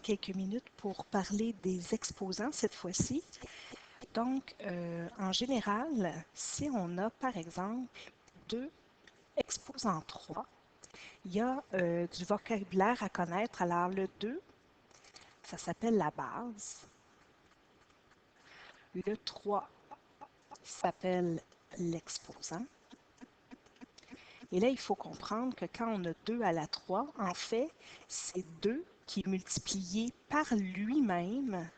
quelques minutes pour parler des exposants cette fois-ci. Donc, en général, si on a par exemple deux exposants 3, il y a du vocabulaire à connaître. Alors, le 2, ça s'appelle la base. Le 3 s'appelle l'exposant. Et là, il faut comprendre que quand on a 2 à la 3, en fait, c'est 2 qui est multiplié par lui-même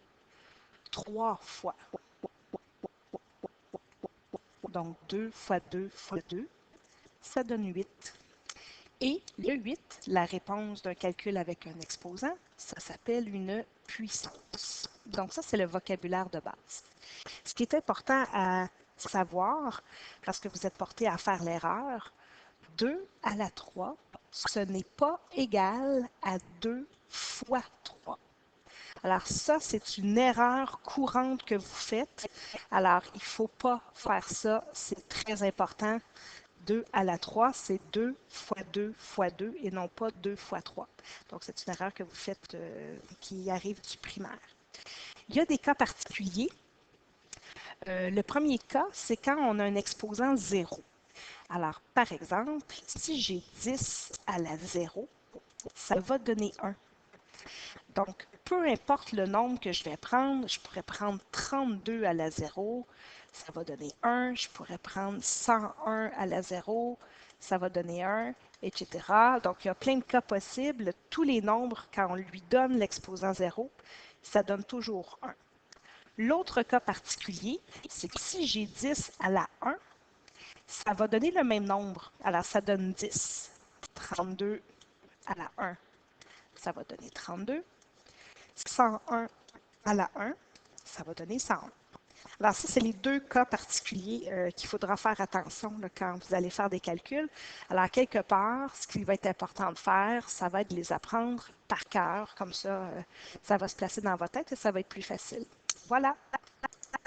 3 fois. Donc, 2 fois 2 fois 2, ça donne 8. Et le 8, la réponse d'un calcul avec un exposant, ça s'appelle une puissance. Donc, ça, c'est le vocabulaire de base. Ce qui est important à savoir, parce que vous êtes porté à faire l'erreur, 2 à la 3, ce n'est pas égal à 2 fois 3. Alors ça, c'est une erreur courante que vous faites. Alors, il ne faut pas faire ça. C'est très important. 2 à la 3, c'est 2 fois 2 fois 2 et non pas 2 fois 3. Donc, c'est une erreur que vous faites qui arrive du primaire. Il y a des cas particuliers. Le premier cas, c'est quand on a un exposant 0. Alors, par exemple, si j'ai 10 à la 0, ça va donner 1. Donc, peu importe le nombre que je vais prendre, je pourrais prendre 32 à la 0, ça va donner 1. Je pourrais prendre 101 à la 0, ça va donner 1, etc. Donc, il y a plein de cas possibles. Tous les nombres, quand on lui donne l'exposant 0, ça donne toujours 1. L'autre cas particulier, c'est que si j'ai 10 à la 1, ça va donner le même nombre. Alors, ça donne 10. 32 à la 1, ça va donner 32. 101 à la 1, ça va donner 101. Alors, ça, c'est les deux cas particuliers qu'il faudra faire attention là, quand vous allez faire des calculs. Alors, quelque part, ce qui va être important de faire, ça va être de les apprendre par cœur. Comme ça, ça va se placer dans votre tête et ça va être plus facile. Voilà.